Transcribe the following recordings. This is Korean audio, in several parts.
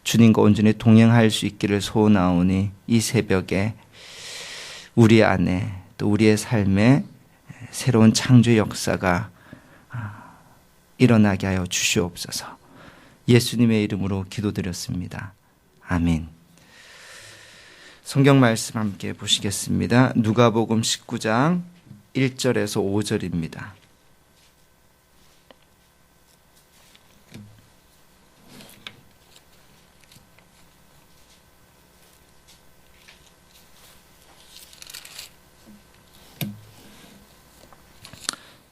주님과 온전히 동행할 수 있기를 소원하오니 이 새벽에 우리 안에 또 우리의 삶에 새로운 창조의 역사가 일어나게 하여 주시옵소서. 예수님의 이름으로 기도드렸습니다. 아멘. 성경 말씀 함께 보시겠습니다. 누가복음 19장 1절에서 5절입니다.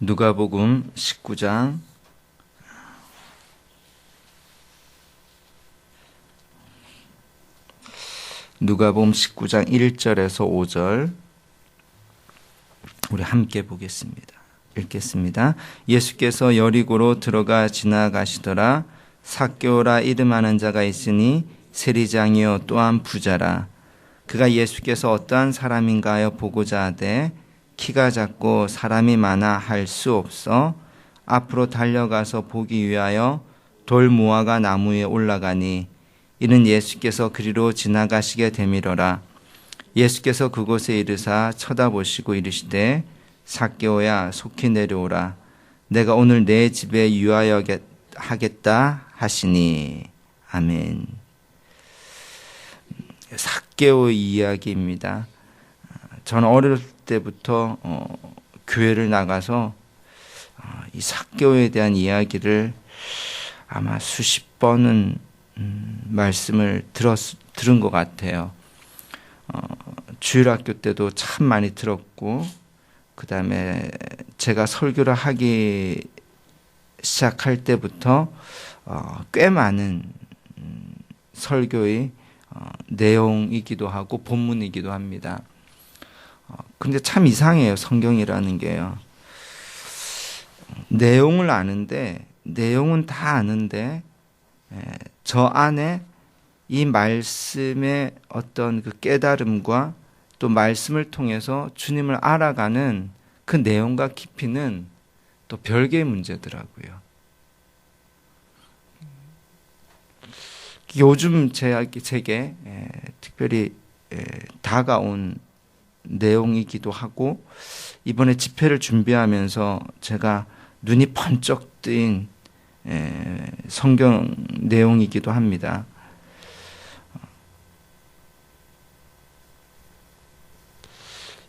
누가복음 19장 1절에서 5절 우리 함께 보겠습니다. 읽겠습니다. 예수께서 여리고로 들어가 지나가시더라. 삭개오라 이름하는 자가 있으니 세리장이요 또한 부자라. 그가 예수께서 어떠한 사람인가 하여 보고자 하되 키가 작고 사람이 많아 할 수 없어 앞으로 달려가서 보기 위하여 돌무화과 나무 위에 올라가니 이는 예수께서 그리로 지나가시게 되밀어라. 예수께서 그곳에 이르사 쳐다보시고 이르시되 삭개오야 속히 내려오라. 내가 오늘 내 집에 유하여 하겠다 하시니. 아멘. 삭개오의 이야기입니다. 저는 어릴 때부터 교회를 나가서 이 삭개오에 대한 이야기를 아마 수십 번은 말씀을 들은 것 같아요. 주일학교 때도 참 많이 들었고, 그 다음에 제가 설교를 하기 시작할 때부터 꽤 많은 설교의 내용이기도 하고 본문이기도 합니다. 근데 참 이상해요, 성경이라는 게요. 내용을 아는데, 내용은 다 아는데, 저 안에 이 말씀의 어떤 그 깨달음과 또 말씀을 통해서 주님을 알아가는 그 내용과 깊이는 또 별개의 문제더라고요. 요즘 제게 특별히 다가온 내용이기도 하고, 이번에 집회를 준비하면서 제가 눈이 번쩍 뜨인 성경 내용이기도 합니다.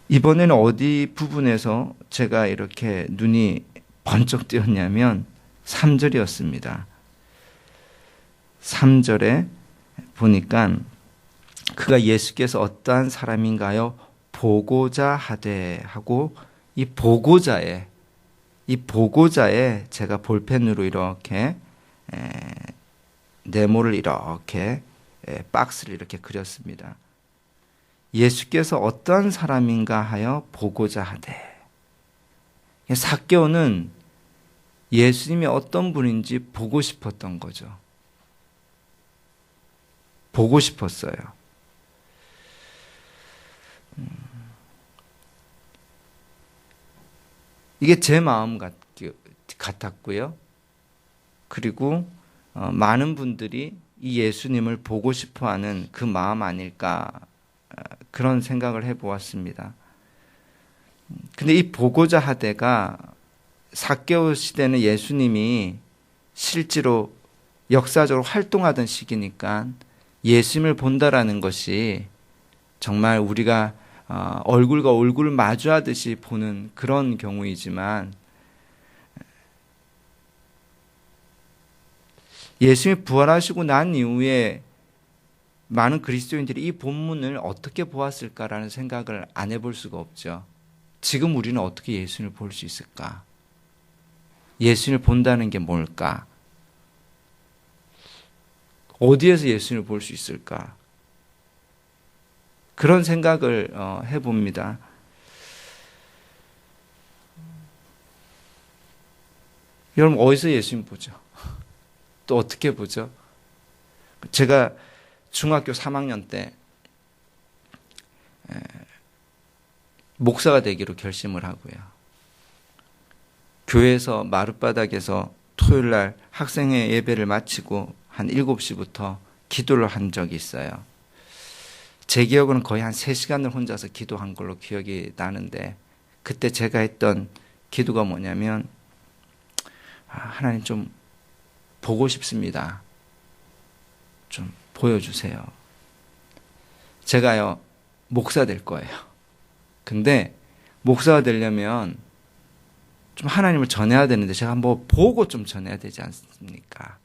이번에는 어디 부분에서 제가 이렇게 눈이 번쩍 뜨였냐면 3절이었습니다. 3절에 보니까 그가 예수께서 어떠한 사람인가요? 보고자 하되 하고, 이 보고자에 제가 볼펜으로 이렇게 네모를 이렇게 박스를 이렇게 그렸습니다. 예수께서 어떠한 사람인가 하여 보고자 하되. 삭개오는 예수님이 어떤 분인지 보고 싶었던 거죠. 보고 싶었어요. 이게 제 마음 같았고요. 그리고 많은 분들이 이 예수님을 보고 싶어하는 그 마음 아닐까, 그런 생각을 해보았습니다. 근데 이 보고자 하되가 삭개오 시대는 예수님이 실제로 역사적으로 활동하던 시기니까 예수님을 본다라는 것이 정말 우리가 얼굴과 얼굴을 마주하듯이 보는 그런 경우이지만, 예수님이 부활하시고 난 이후에 많은 그리스도인들이 이 본문을 어떻게 보았을까라는 생각을 안 해볼 수가 없죠. 지금 우리는 어떻게 예수님을 볼 수 있을까? 예수님을 본다는 게 뭘까? 어디에서 예수님을 볼 수 있을까? 그런 생각을 해봅니다. 여러분, 어디서 예수님 보죠? 또 어떻게 보죠? 제가 중학교 3학년 때 목사가 되기로 결심을 하고요. 교회에서 마룻바닥에서 토요일 날 학생회 예배를 마치고 한 7시부터 기도를 한 적이 있어요. 제 기억으로는 거의 한 3시간을 혼자서 기도한 걸로 기억이 나는데, 그때 제가 했던 기도가 뭐냐면, 하나님 좀 보고 싶습니다. 좀 보여주세요. 제가요, 목사 될 거예요. 근데 목사가 되려면 좀 하나님을 전해야 되는데 제가 뭐 보고 좀 전해야 되지 않습니까?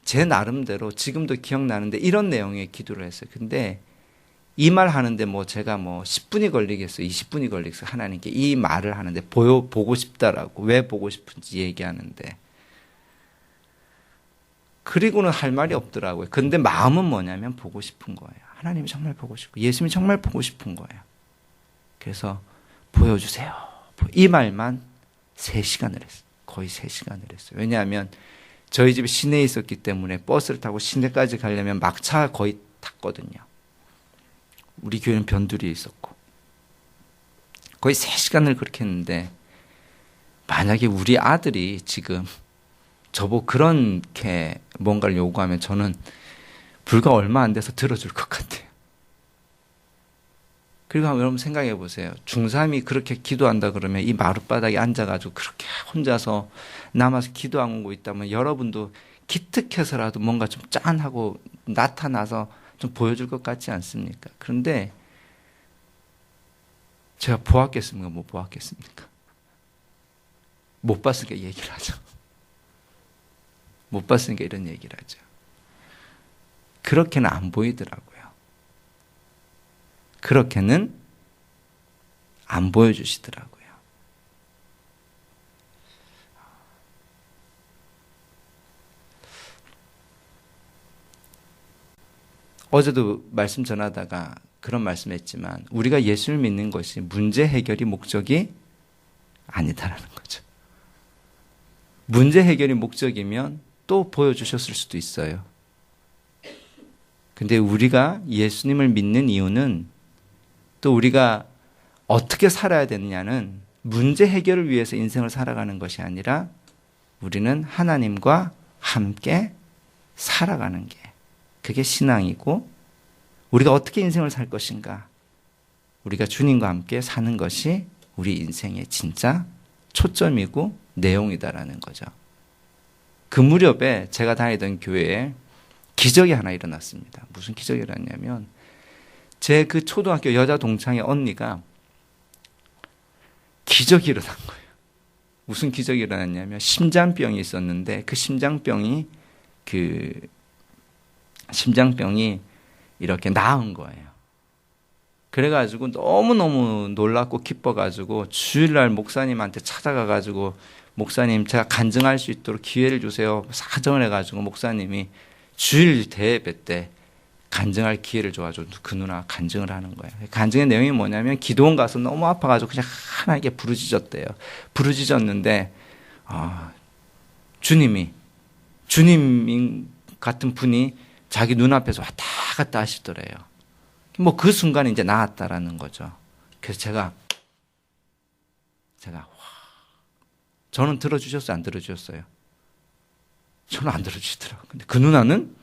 제 나름대로 지금도 기억나는데 이런 내용의 기도를 했어요. 근데 이 말 하는데 뭐 제가 뭐 10분이 걸리겠어요? 20분이 걸리겠어요? 하나님께 이 말을 하는데 보고 싶다라고. 왜 보고 싶은지 얘기하는데. 그리고는 할 말이 없더라고요. 근데 마음은 뭐냐면 보고 싶은 거예요. 하나님이 정말 보고 싶고 예수님이 정말 보고 싶은 거예요. 그래서 보여주세요. 이 말만 3시간을 했어요. 거의 3시간을 했어요. 왜냐하면 저희 집이 시내에 있었기 때문에 버스를 타고 시내까지 가려면 막차 거의 탔거든요. 우리 교회는 변두리에 있었고. 거의 3시간을 그렇게 했는데, 만약에 우리 아들이 지금 저보고 그렇게 뭔가를 요구하면 저는 불과 얼마 안 돼서 들어줄 것 같아요. 그리고 한번 여러분 생각해 보세요. 중3이 그렇게 기도한다 그러면 이 마룻바닥에 앉아가지고 그렇게 혼자서 남아서 기도하고 있다면 여러분도 기특해서라도 뭔가 좀 짠하고 나타나서 좀 보여줄 것 같지 않습니까? 그런데 제가 보았겠습니까? 못 보았겠습니까? 못 봤으니까 얘기를 하죠. 못 봤으니까 이런 얘기를 하죠. 그렇게는 안 보이더라고요. 그렇게는 안 보여주시더라고요. 어제도 말씀 전하다가 그런 말씀했지만 우리가 예수를 믿는 것이 문제 해결이 목적이 아니다라는 거죠. 문제 해결이 목적이면 또 보여주셨을 수도 있어요. 근데 우리가 예수님을 믿는 이유는 또 우리가 어떻게 살아야 되느냐는 문제 해결을 위해서 인생을 살아가는 것이 아니라 우리는 하나님과 함께 살아가는 게 그게 신앙이고 우리가 어떻게 인생을 살 것인가 우리가 주님과 함께 사는 것이 우리 인생의 진짜 초점이고 내용이다라는 거죠. 그 무렵에 제가 다니던 교회에 기적이 하나 일어났습니다. 무슨 기적이 일어났냐면 제 그 초등학교 여자 동창의 언니가 기적이 일어난 거예요. 무슨 기적이 일어났냐면 심장병이 있었는데 그 심장병이 이렇게 나은 거예요. 그래가지고 너무너무 놀랍고 기뻐가지고 주일날 목사님한테 찾아가가지고 목사님 제가 간증할 수 있도록 기회를 주세요. 사정을 해가지고 목사님이 주일 대예배 때 간증할 기회를 줘가지고 그 누나가 간증을 하는 거예요. 간증의 내용이 뭐냐면 기도원 가서 너무 아파가지고 그냥 하나님께 부르짖었대요. 부르짖었는데 주님 같은 분이 자기 눈앞에서 왔다 갔다 하시더래요. 뭐 그 순간에 이제 나았다라는 거죠. 그래서 제가 저는 들어주셨어요? 안 들어주셨어요? 저는 안 들어주시더라고요. 근데 그 누나는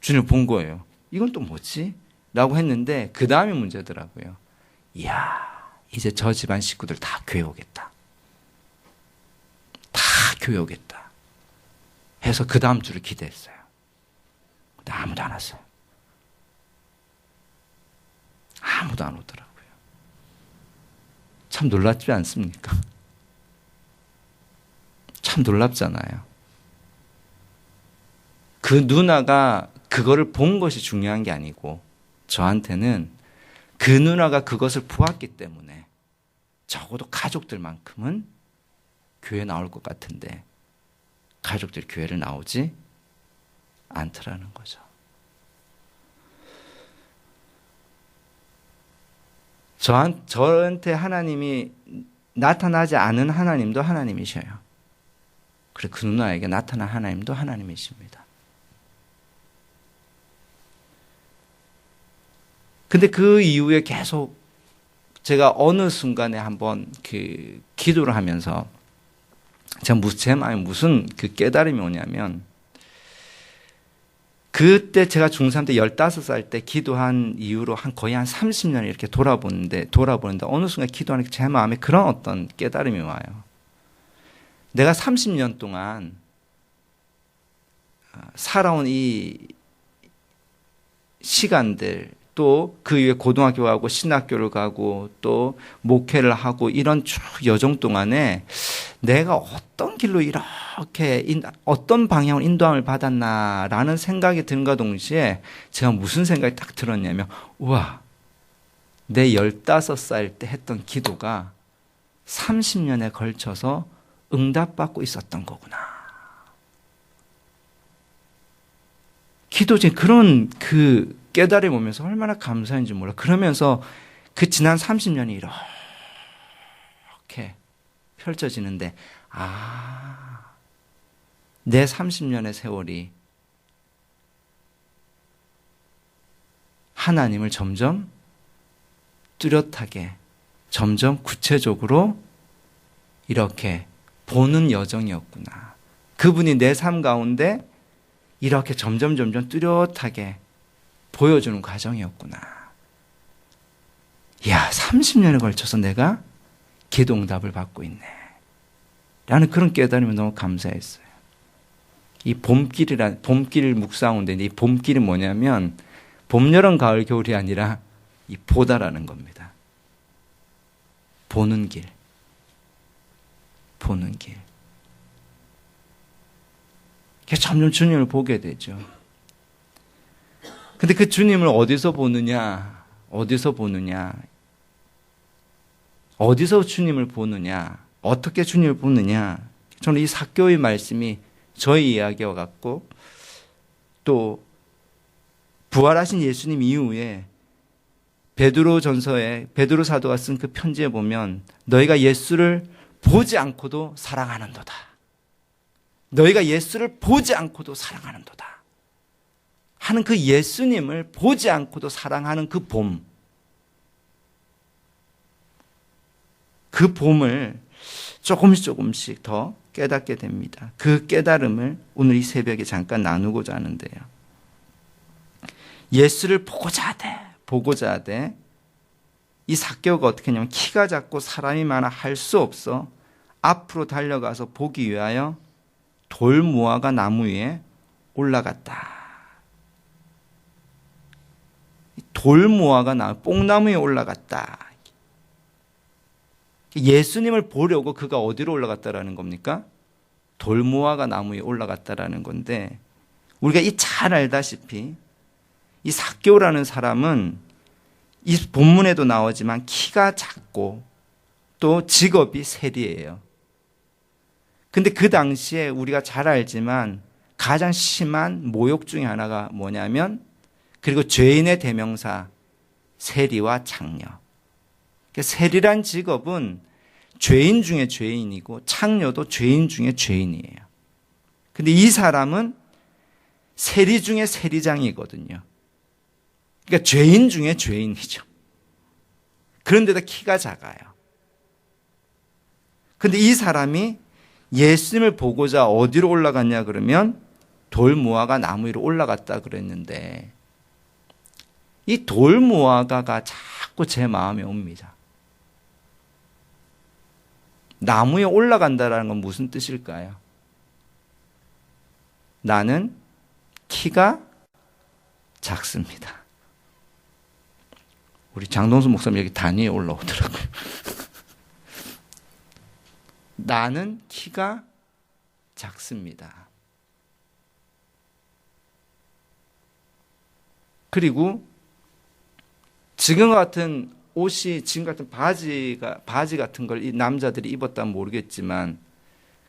주님을 본 거예요. 이건 또 뭐지? 라고 했는데 그 다음이 문제더라고요. 이야, 이제 저 집안 식구들 다 교회 오겠다. 다 교회 오겠다. 해서 그 다음 주를 기대했어요. 근데 아무도 안 왔어요. 아무도 안 오더라고요. 참 놀랍지 않습니까? 참 놀랍잖아요. 그 누나가 그거를 본 것이 중요한 게 아니고 저한테는 그 누나가 그것을 보았기 때문에 적어도 가족들만큼은 교회 나올 것 같은데 가족들이 교회를 나오지 않더라는 거죠. 저한테 하나님이 나타나지 않은 하나님도 하나님이셔요. 그리고 그 누나에게 나타난 하나님도 하나님이십니다. 근데 그 이후에 계속 제가 어느 순간에 한번 기도를 하면서 제 마음에 무슨 그 깨달음이 오냐면 그때 제가 중3 때 15살 때 기도한 이후로 거의 한 30년 이렇게 돌아보는데 어느 순간 기도하니까 제 마음에 그런 어떤 깨달음이 와요. 내가 30년 동안 살아온 이 시간들, 또 그 이후에 고등학교 가고 신학교를 가고 또 목회를 하고 이런 쭉 여정 동안에 내가 어떤 길로 이렇게 어떤 방향으로 인도함을 받았나라는 생각이 든과 동시에 제가 무슨 생각이 딱 들었냐면, 우와, 내 15살 때 했던 기도가 30년에 걸쳐서 응답받고 있었던 거구나. 기도 중에 그런 그 깨달음을 보면서 얼마나 감사한지 몰라. 그러면서 그 지난 30년이 이렇게 펼쳐지는데, 내 30년의 세월이 하나님을 점점 뚜렷하게, 점점 구체적으로 이렇게 보는 여정이었구나. 그분이 내 삶 가운데 이렇게 점점 뚜렷하게 보여주는 과정이었구나. 이야, 30년에 걸쳐서 내가 기도 응답을 받고 있네. 라는 그런 깨달음이 너무 감사했어요. 이 봄길 묵상하는데 이 봄길이 뭐냐면 봄, 여름, 가을, 겨울이 아니라 이 보다라는 겁니다. 보는 길. 보는 길. 점점 주님을 보게 되죠. 근데 그 주님을 어디서 보느냐? 어디서 주님을 보느냐? 어떻게 주님을 보느냐? 저는 이 삭개오의 말씀이 저희 이야기와 같고, 또 부활하신 예수님 이후에 베드로 전서에 베드로 사도가 쓴 그 편지에 보면 너희가 예수를 보지 않고도 사랑하는도다. 너희가 예수를 보지 않고도 사랑하는도다. 하는 그 예수님을 보지 않고도 사랑하는 그 봄. 그 봄을 조금씩 더 깨닫게 됩니다. 그 깨달음을 오늘 이 새벽에 잠깐 나누고자 하는데요. 예수를 보고자 하되 이 삭개오가 어떻게 했냐면 키가 작고 사람이 많아 할 수 없어 앞으로 달려가서 보기 위하여 돌무화과 나무 위에 올라갔다. 돌무화과 뽕나무 위에 올라갔다. 예수님을 보려고 그가 어디로 올라갔다라는 겁니까? 돌무화과 나무 위에 올라갔다라는 건데, 우리가 잘 알다시피 이 삭개오라는 사람은 이 본문에도 나오지만 키가 작고 또 직업이 세리예요. 근데 그 당시에 우리가 잘 알지만 가장 심한 모욕 중에 하나가 뭐냐면, 그리고 죄인의 대명사 세리와 창녀. 그러니까 세리란 직업은 죄인 중에 죄인이고 창녀도 죄인 중에 죄인이에요. 근데 이 사람은 세리 중에 세리장이거든요. 그러니까 죄인 중에 죄인이죠. 그런데도 키가 작아요. 근데 이 사람이 예수님을 보고자 어디로 올라갔냐 그러면 돌무화과 나무 위로 올라갔다 그랬는데, 이 돌무화과가 자꾸 제 마음에 옵니다. 나무 위에 올라간다는 건 무슨 뜻일까요? 나는 키가 작습니다. 우리 장동수 목사님 여기 단위에 올라오더라고요. 나는 키가 작습니다. 그리고 지금 같은 옷이, 지금 같은 바지 같은 걸 이 남자들이 입었다면 모르겠지만,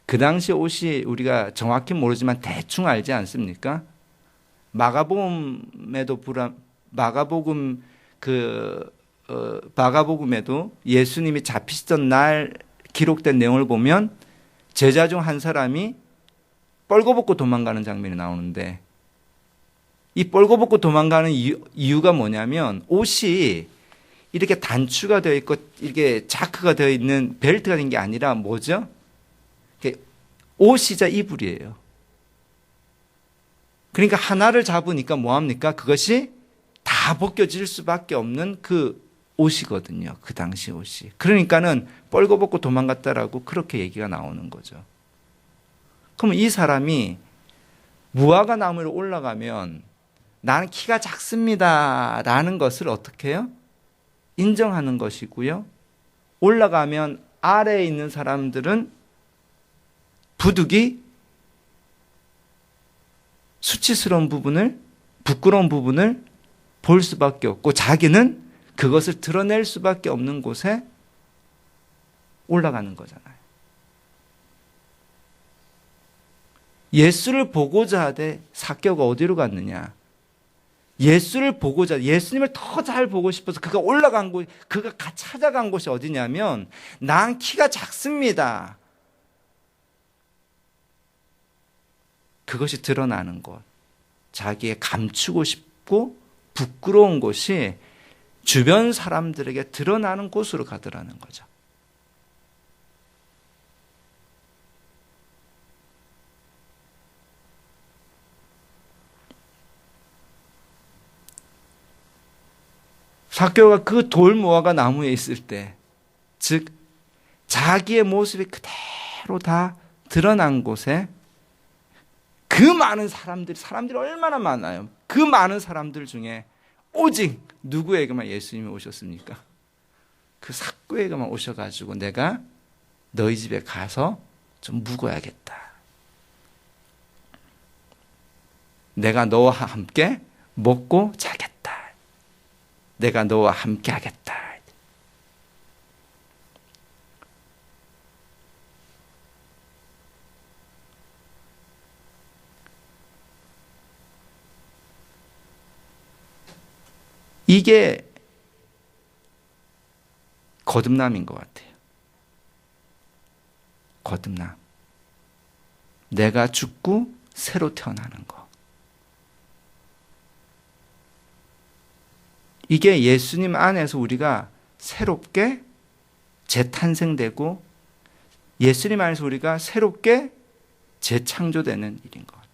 그 당시 옷이 우리가 정확히 모르지만 대충 알지 않습니까? 마가복음에도 예수님이 잡히시던 날 기록된 내용을 보면 제자 중 한 사람이 뻘거벗고 도망가는 장면이 나오는데, 이 뻘거벗고 도망가는 이유가 뭐냐면, 옷이 이렇게 단추가 되어 있고 이렇게 자크가 되어 있는 벨트가 된 게 아니라 뭐죠? 옷이자 이불이에요. 그러니까 하나를 잡으니까 뭐합니까? 그것이 다 벗겨질 수밖에 없는 그 옷이거든요. 그 당시 옷이. 그러니까는 뻘거벗고 도망갔다라고 그렇게 얘기가 나오는 거죠. 그러면 이 사람이 무화과 나무로 올라가면 나는 키가 작습니다 라는 것을 어떻게 해요? 인정하는 것이고요. 올라가면 아래에 있는 사람들은 부득이 수치스러운 부분을, 부끄러운 부분을 볼 수밖에 없고 자기는 그것을 드러낼 수밖에 없는 곳에 올라가는 거잖아요. 예수를 보고자 하되 삭개오가 어디로 갔느냐? 예수를 보고자, 예수님을 더 잘 보고 싶어서 그가 올라간 곳, 그가 찾아간 곳이 어디냐면 난 키가 작습니다. 그것이 드러나는 곳, 자기의 감추고 싶고 부끄러운 곳이 주변 사람들에게 드러나는 곳으로 가더라는 거죠. 삭개오가 그 돌무화과 나무에 있을 때, 즉 자기의 모습이 그대로 다 드러난 곳에 그 많은 사람들이 얼마나 많아요. 그 많은 사람들 중에 오직 누구에게만 예수님이 오셨습니까? 그 삭개오에게만 오셔가지고 내가 너희 집에 가서 좀 묵어야겠다. 내가 너와 함께 먹고 자겠다. 내가 너와 함께 하겠다. 이게 거듭남인 것 같아요. 거듭남. 내가 죽고 새로 태어나는 것. 이게 예수님 안에서 우리가 새롭게 재탄생되고 예수님 안에서 우리가 새롭게 재창조되는 일인 것 같아요.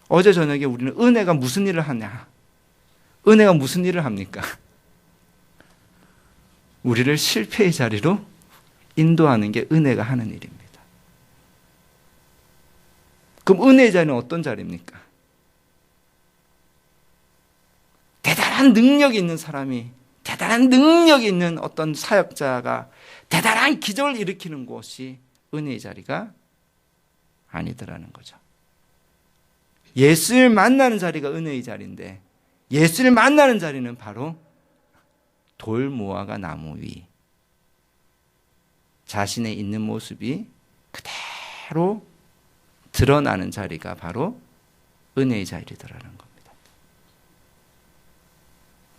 어제 저녁에 우리는 은혜가 무슨 일을 하냐? 은혜가 무슨 일을 합니까? 우리를 실패의 자리로 인도하는 게 은혜가 하는 일입니다. 그럼 은혜의 자리는 어떤 자리입니까? 대단한 능력이 있는 사람이, 대단한 능력이 있는 어떤 사역자가 대단한 기적을 일으키는 곳이 은혜의 자리가 아니더라는 거죠. 예수를 만나는 자리가 은혜의 자리인데 예수를 만나는 자리는 바로 돌무화과 나무 위. 자신의 있는 모습이 그대로 드러나는 자리가 바로 은혜의 자리더라는 겁니다.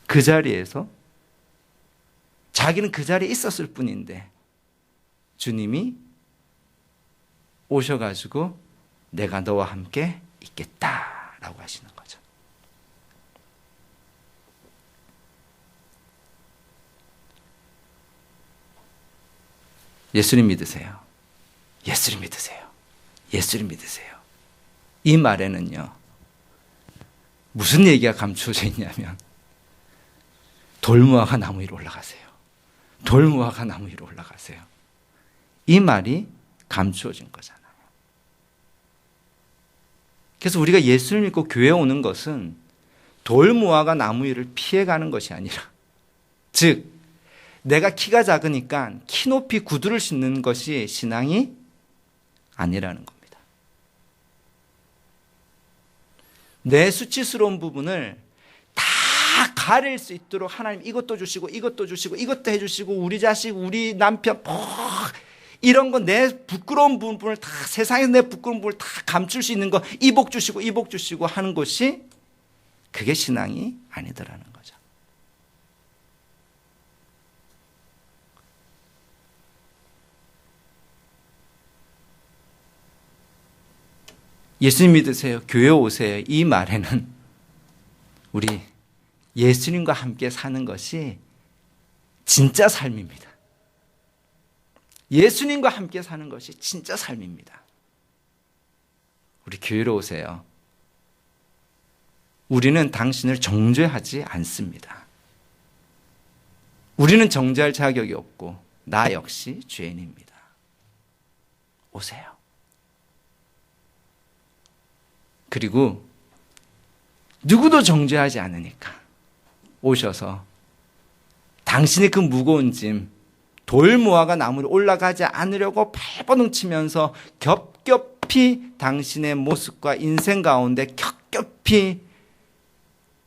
그 자리에서 자기는 그 자리에 있었을 뿐인데 주님이 오셔가지고 내가 너와 함께 있겠다라고 하시는 거죠. 예수님 믿으세요. 예수님 믿으세요. 예수님 믿으세요. 이 말에는요, 무슨 얘기가 감추어져 있냐면 돌무화과 나무 위로 올라가세요. 돌무화과 나무 위로 올라가세요. 이 말이 감추어진 거잖아요. 그래서 우리가 예수를 믿고 교회에 오는 것은 돌무화과 나무 위를 피해가는 것이 아니라, 즉 내가 키가 작으니까 키 높이 구두를 신는 것이 신앙이 아니라는 겁니다. 내 수치스러운 부분을 다 가릴 수 있도록 하나님 이것도 주시고 이것도 주시고 이것도 해주시고 우리 자식 우리 남편 이런 거 내 부끄러운 부분을 다 세상에서 내 부끄러운 부분을 다 감출 수 있는 거 이복 주시고 하는 것이 그게 신앙이 아니더라는 거죠. 예수님 믿으세요. 교회 오세요. 이 말에는 우리 예수님과 함께 사는 것이 진짜 삶입니다. 예수님과 함께 사는 것이 진짜 삶입니다. 우리 교회로 오세요. 우리는 당신을 정죄하지 않습니다. 우리는 정죄할 자격이 없고 나 역시 죄인입니다. 오세요. 그리고 누구도 정죄하지 않으니까 오셔서 당신의 그 무거운 짐, 돌무화과 나무로 올라가지 않으려고 발버둥 치면서 겹겹이 당신의 모습과 인생 가운데 겹겹이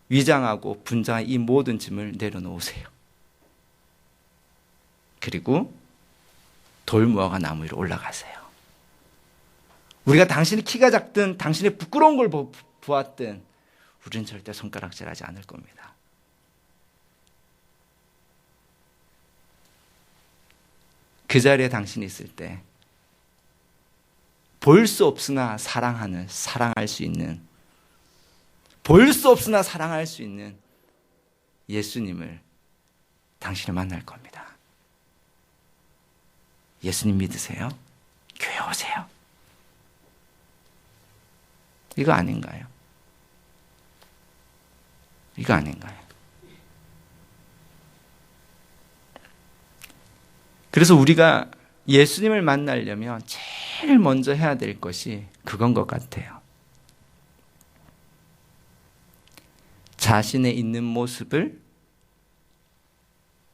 위장하고 분장한 이 모든 짐을 내려놓으세요. 그리고 돌무화과 나무 위로 올라가세요. 우리가 당신의 키가 작든 당신의 부끄러운 걸 보았든 우리는 절대 손가락질하지 않을 겁니다. 그 자리에 당신이 있을 때 볼 수 없으나 사랑할 수 있는, 볼 수 없으나 사랑할 수 있는 예수님을 당신을 만날 겁니다. 예수님 믿으세요? 교회 오세요. 이거 아닌가요? 이거 아닌가요? 그래서 우리가 예수님을 만나려면 제일 먼저 해야 될 것이 그건 것 같아요. 자신의 있는 모습을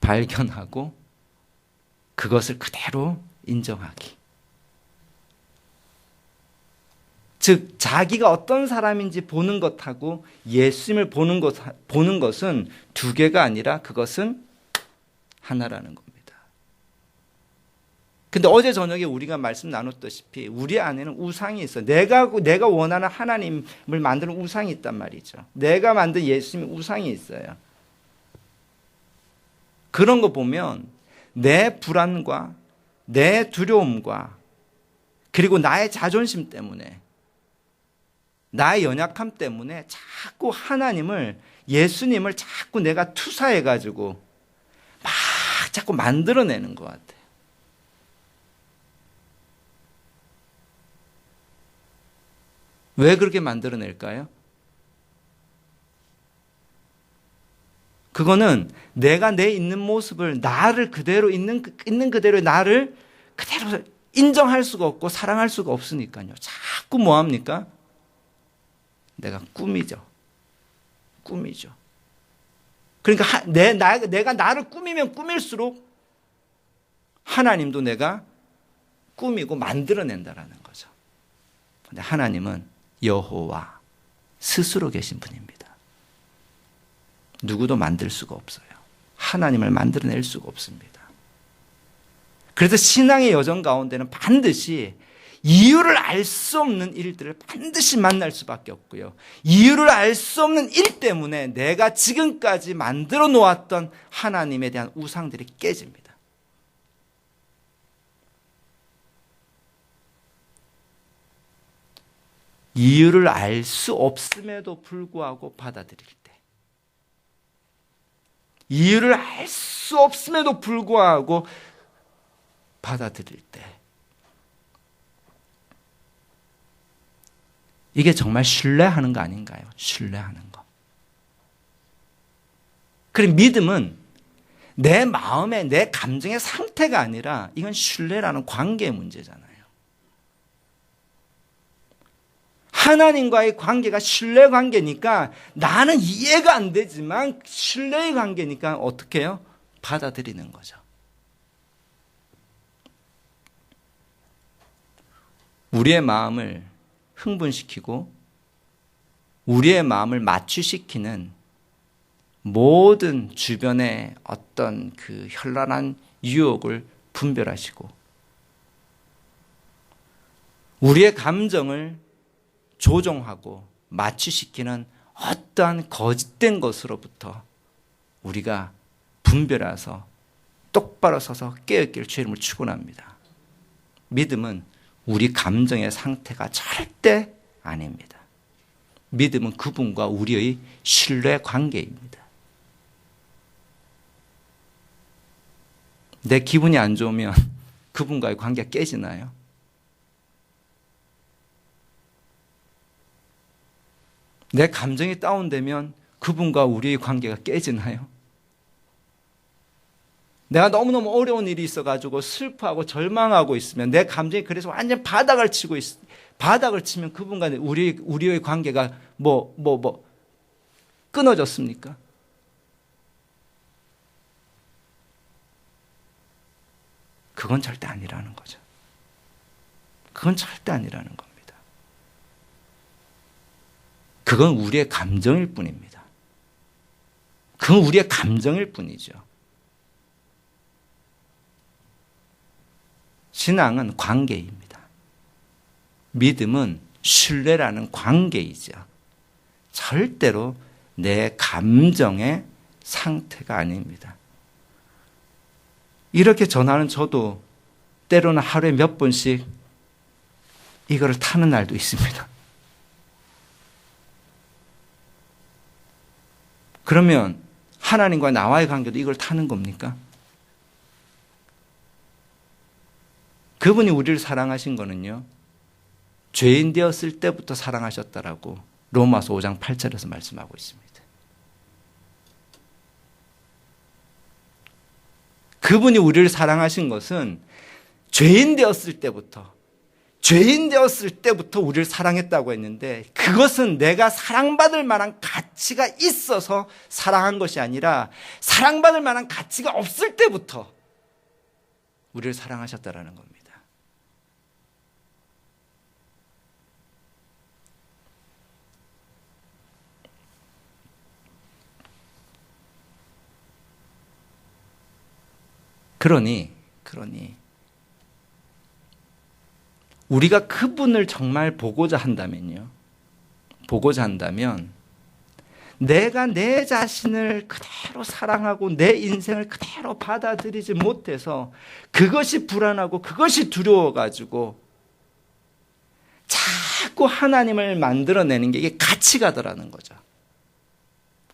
발견하고 그것을 그대로 인정하기. 즉 자기가 어떤 사람인지 보는 것하고 예수님을 보는 것은 두 개가 아니라 그것은 하나라는 겁니다. 근데 어제 저녁에 우리가 말씀 나눴다시피 우리 안에는 우상이 있어요. 내가 원하는 하나님을 만드는 우상이 있단 말이죠. 내가 만든 예수님의 우상이 있어요. 그런 거 보면 내 불안과 내 두려움과 그리고 나의 자존심 때문에, 나의 연약함 때문에 자꾸 하나님을, 예수님을 자꾸 내가 투사해가지고 막 자꾸 만들어내는 것 같아요. 왜 그렇게 만들어낼까요? 그거는 내가 내 있는 모습을, 나를 그대로 있는 그대로 나를 그대로 인정할 수가 없고 사랑할 수가 없으니까요. 자꾸 뭐 합니까? 내가 꾸미죠. 그러니까 내가 나를 꾸미면 꾸밀수록 하나님도 내가 꾸미고 만들어낸다라는 거죠. 근데 하나님은 여호와 스스로 계신 분입니다. 누구도 만들 수가 없어요. 하나님을 만들어낼 수가 없습니다. 그래서 신앙의 여정 가운데는 반드시 이유를 알 수 없는 일들을 반드시 만날 수밖에 없고요. 이유를 알 수 없는 일 때문에 내가 지금까지 만들어 놓았던 하나님에 대한 우상들이 깨집니다. 이유를 알 수 없음에도 불구하고 받아들일 때, 이유를 알 수 없음에도 불구하고 받아들일 때, 이게 정말 신뢰하는 거 아닌가요? 신뢰하는 거. 그리고 믿음은 내 마음의, 내 감정의 상태가 아니라 이건 신뢰라는 관계의 문제잖아요. 하나님과의 관계가 신뢰 관계니까 나는 이해가 안 되지만 신뢰의 관계니까 어떻게 해요? 받아들이는 거죠. 우리의 마음을 흥분시키고 우리의 마음을 마취시키는 모든 주변의 어떤 그 현란한 유혹을 분별하시고 우리의 감정을 조종하고 마취시키는 어떠한 거짓된 것으로부터 우리가 분별해서 똑바로 서서 깨어있기를 주의 이름으로 축원합니다. 믿음은 우리 감정의 상태가 절대 아닙니다. 믿음은 그분과 우리의 신뢰 관계입니다. 내 기분이 안 좋으면 그분과의 관계가 깨지나요? 내 감정이 다운되면 그분과 우리의 관계가 깨지나요? 내가 너무너무 어려운 일이 있어가지고 슬퍼하고 절망하고 있으면 내 감정이 그래서 완전 바닥을 치면 그분과 우리의 관계가 끊어졌습니까? 그건 절대 아니라는 거죠. 그건 절대 아니라는 겁니다. 그건 우리의 감정일 뿐입니다. 그건 우리의 감정일 뿐이죠. 신앙은 관계입니다. 믿음은 신뢰라는 관계이죠. 절대로 내 감정의 상태가 아닙니다. 이렇게 전하는 저도 때로는 하루에 몇 번씩 이거를 타는 날도 있습니다. 그러면 하나님과 나와의 관계도 이걸 타는 겁니까? 그분이 우리를 사랑하신 거는요, 죄인 되었을 때부터 사랑하셨다라고 로마서 5장 8절에서 말씀하고 있습니다. 그분이 우리를 사랑하신 것은 죄인 되었을 때부터 우리를 사랑했다고 했는데, 그것은 내가 사랑받을 만한 가치가 있어서 사랑한 것이 아니라 사랑받을 만한 가치가 없을 때부터 우리를 사랑하셨다라는 겁니다. 그러니 우리가 그분을 정말 보고자 한다면 내가 내 자신을 그대로 사랑하고 내 인생을 그대로 받아들이지 못해서 그것이 불안하고 그것이 두려워가지고 자꾸 하나님을 만들어내는 게 이게 가치가더라는 거죠.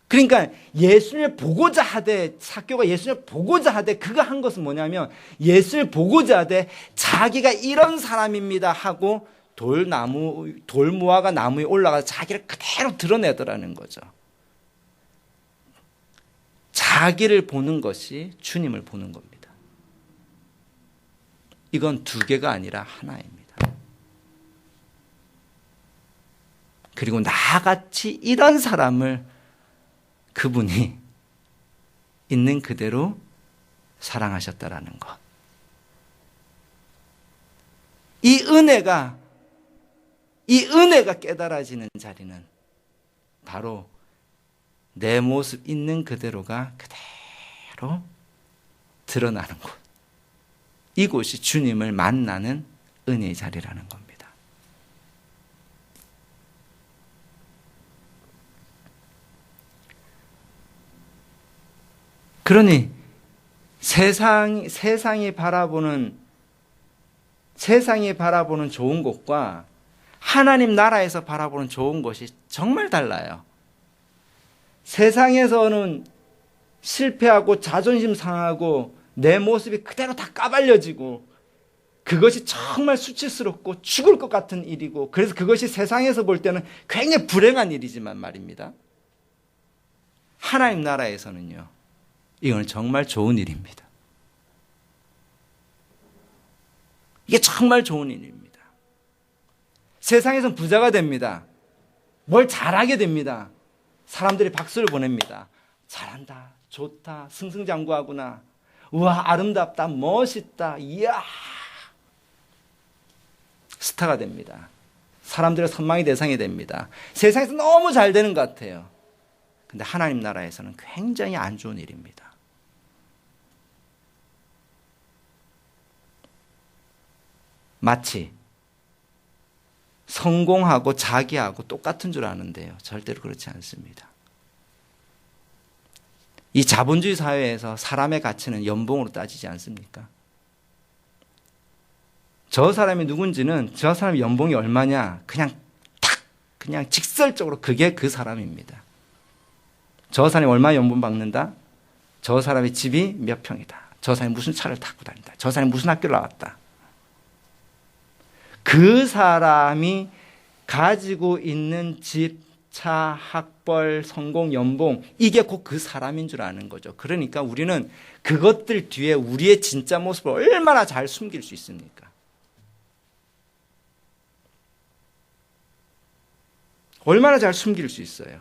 그러니까 예수님을 보고자 하되, 삭개오가 예수님을 보고자 하되 그가 한 것은 뭐냐면, 예수님을 보고자 하되 자기가 이런 사람입니다 하고 돌무화과 나무 위에 올라가서 자기를 그대로 드러내더라는 거죠. 자기를 보는 것이 주님을 보는 겁니다. 이건 두 개가 아니라 하나입니다. 그리고 나같이 이런 사람을 그분이 있는 그대로 사랑하셨다라는 것. 이 은혜가 깨달아지는 자리는 바로 내 모습 있는 그대로가 그대로 드러나는 곳. 이곳이 주님을 만나는 은혜의 자리라는 겁니다. 그러니 세상이 바라보는 좋은 것과 하나님 나라에서 바라보는 좋은 것이 정말 달라요. 세상에서는 실패하고 자존심 상하고 내 모습이 그대로 다 까발려지고 그것이 정말 수치스럽고 죽을 것 같은 일이고, 그래서 그것이 세상에서 볼 때는 굉장히 불행한 일이지만 말입니다. 하나님 나라에서는요, 이건 정말 좋은 일입니다. 이게 정말 좋은 일입니다. 세상에서는 부자가 됩니다. 뭘 잘하게 됩니다. 사람들이 박수를 보냅니다. 잘한다, 좋다, 승승장구하구나, 우와 아름답다, 멋있다, 이야, 스타가 됩니다. 사람들의 선망의 대상이 됩니다. 세상에서 너무 잘 되는 것 같아요. 근데 하나님 나라에서는 굉장히 안 좋은 일입니다. 마치 성공하고 자기하고 똑같은 줄 아는데요, 절대로 그렇지 않습니다. 이 자본주의 사회에서 사람의 가치는 연봉으로 따지지 않습니까? 저 사람이 누군지는 저 사람의 연봉이 얼마냐, 그냥 직설적으로 그게 그 사람입니다. 저 사람이 얼마 연봉 받는다? 저 사람의 집이 몇 평이다. 저 사람이 무슨 차를 타고 다닌다. 저 사람이 무슨 학교를 나왔다. 그 사람이 가지고 있는 집, 차, 학벌, 성공, 연봉, 이게 곧 그 사람인 줄 아는 거죠. 그러니까 우리는 그것들 뒤에 우리의 진짜 모습을 얼마나 잘 숨길 수 있습니까? 얼마나 잘 숨길 수 있어요.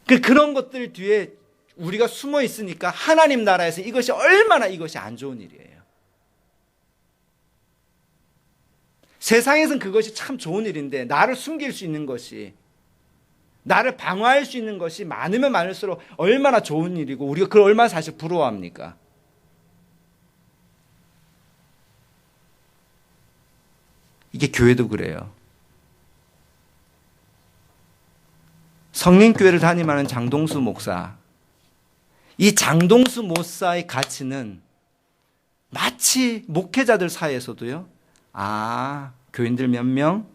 그런 것들 뒤에 우리가 숨어 있으니까 하나님 나라에서 이것이 얼마나 이것이 안 좋은 일이에요. 세상에서는 그것이 참 좋은 일인데 나를 숨길 수 있는 것이, 나를 방어할 수 있는 것이 많으면 많을수록 얼마나 좋은 일이고 우리가 그걸 얼마나 사실 부러워합니까? 이게 교회도 그래요. 성린교회를 담임하는 장동수 목사, 이 장동수 목사의 가치는 마치 목회자들 사이에서도요, 교인들 몇 명?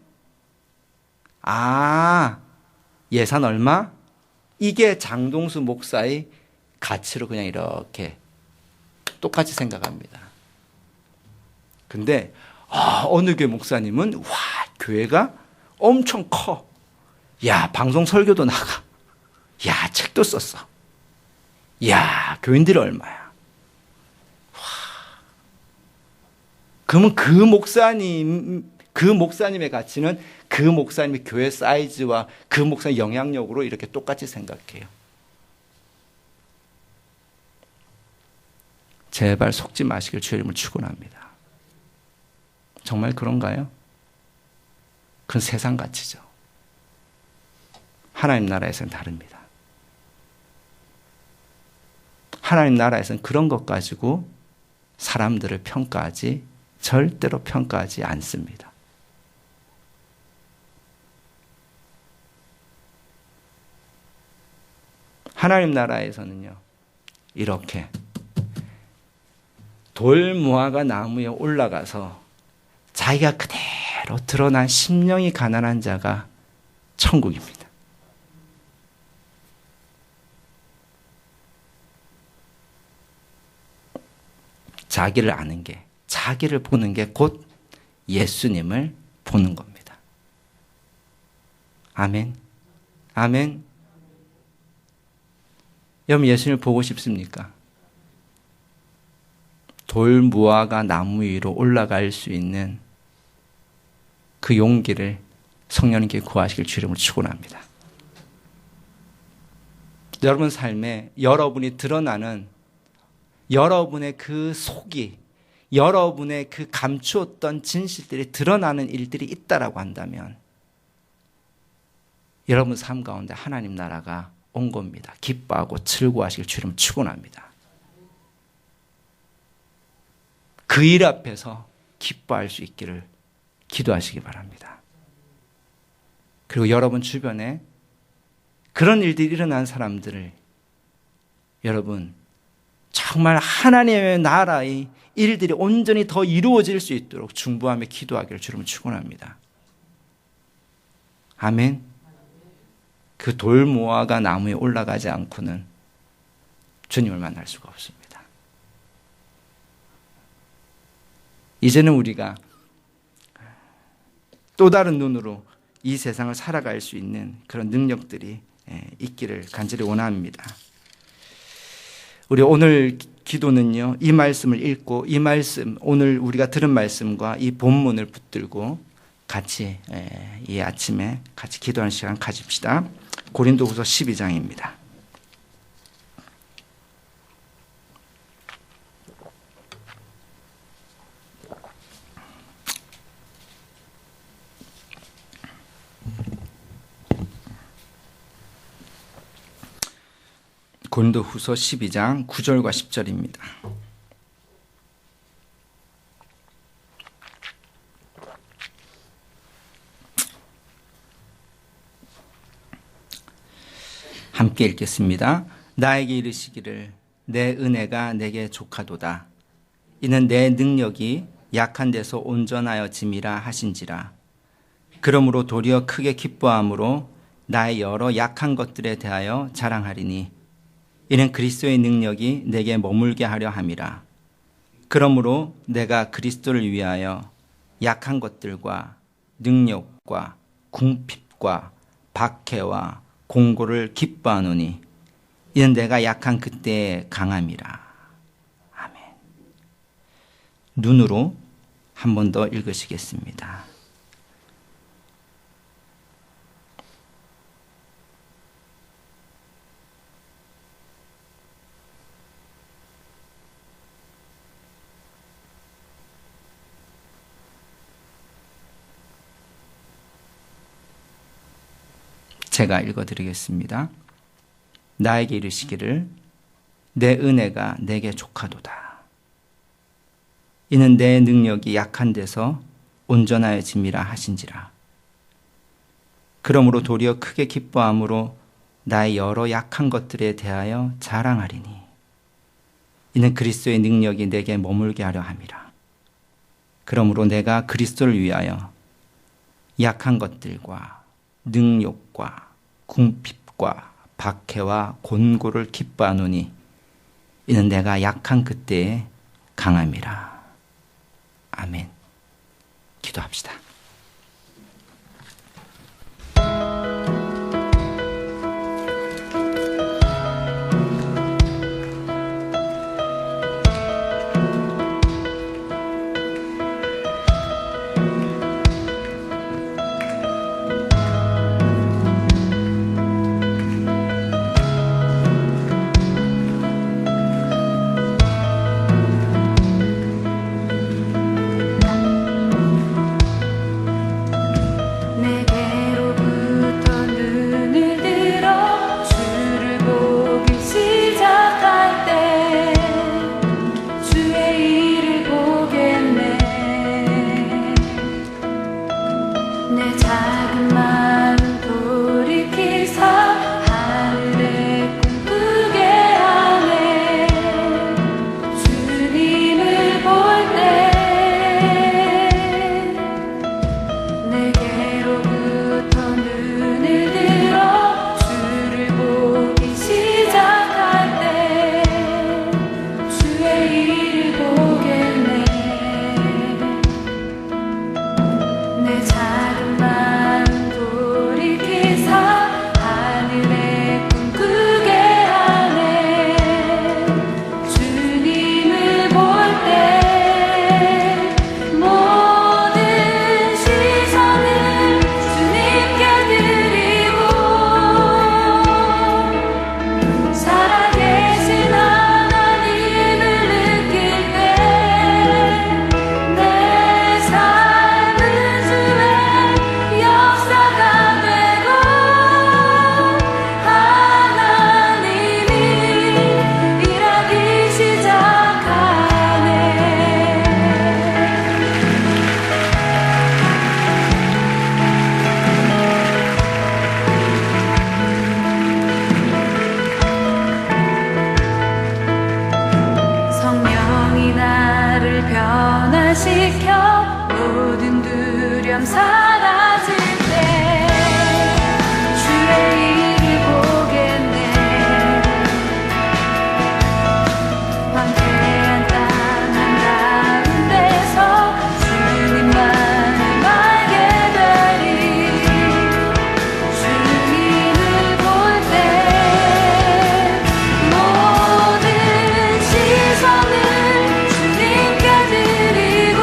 예산 얼마? 이게 장동수 목사의 가치로 그냥 이렇게 똑같이 생각합니다. 근데 어느 교회 목사님은 교회가 엄청 커. 야, 방송 설교도 나가. 야, 책도 썼어. 야, 교인들이 얼마야. 그러면 그 목사님의 가치는 그 목사님의 교회 사이즈와 그 목사님의 영향력으로 이렇게 똑같이 생각해요. 제발 속지 마시길 주의 이름으로 축원합니다. 정말 그런가요? 그건 세상 가치죠. 하나님 나라에서는 다릅니다. 하나님 나라에서는 그런 것 가지고 사람들을 절대로 평가하지 않습니다. 하나님 나라에서는요, 이렇게 돌 무화과 나무에 올라가서 자기가 그대로 드러난 심령이 가난한 자가 천국입니다. 자기를 아는 게, 자기를 보는 게 곧 예수님을 보는 겁니다. 아멘. 아멘. 여러분, 예수님을 보고 싶습니까? 돌 무화과 나무 위로 올라갈 수 있는 그 용기를 성령님께 구하시길 주 이름으로 축원합니다. 여러분 삶에 여러분이 드러나는 여러분의 그 속이, 여러분의 그 감추었던 진실들이 드러나는 일들이 있다라고 한다면 여러분 삶 가운데 하나님 나라가 온 겁니다. 기뻐하고 즐거워하시길 주 이름으로 축원합니다. 그 일 앞에서 기뻐할 수 있기를 기도하시기 바랍니다. 그리고 여러분 주변에 그런 일들이 일어난 사람들을 여러분 정말 하나님의 나라의 일들이 온전히 더 이루어질 수 있도록 중보하며 기도하기를 주님을 축원합니다. 아멘. 그 돌 무화과 나무에 올라가지 않고는 주님을 만날 수가 없습니다. 이제는 우리가 또 다른 눈으로 이 세상을 살아갈 수 있는 그런 능력들이 있기를 간절히 원합니다. 우리 오늘 기도는요, 이 말씀을 읽고 이 말씀, 오늘 우리가 들은 말씀과 이 본문을 붙들고 같이 이 아침에 같이 기도하는 시간 가집시다. 고린도후서 12장입니다. 고린도후서 12장 9절과 10절입니다. 함께 읽겠습니다. 나에게 이르시기를 내 은혜가 내게 족하도다. 이는 내 능력이 약한 데서 온전하여 짐이라 하신지라. 그러므로 도리어 크게 기뻐함으로 나의 여러 약한 것들에 대하여 자랑하리니 이는 그리스도의 능력이 내게 머물게 하려 함이라. 그러므로 내가 그리스도를 위하여 약한 것들과 능력과 궁핍과 박해와 공고를 기뻐하노니 이는 내가 약한 그때에 강함이라. 아멘. 눈으로 한 번 더 읽으시겠습니다. 제가 읽어드리겠습니다. 나에게 이르시기를 내 은혜가 내게 족하도다. 이는 내 능력이 약한 데서 온전하여짐이라 하신지라. 그러므로 도리어 크게 기뻐함으로 나의 여러 약한 것들에 대하여 자랑하리니 이는 그리스도의 능력이 내게 머물게 하려 함이라. 그러므로 내가 그리스도를 위하여 약한 것들과 능욕과 궁핍과 박해와 곤고를 기뻐하노니 이는 내가 약한 그때에 강함이라. 아멘. 기도합시다. 변화시켜 모든 두려움 사라질 때 주의 일을 보겠네. 황폐한 땅 한가운데서 주님만을 알게 되리. 주님을 볼 때 모든 시선을 주님께 드리고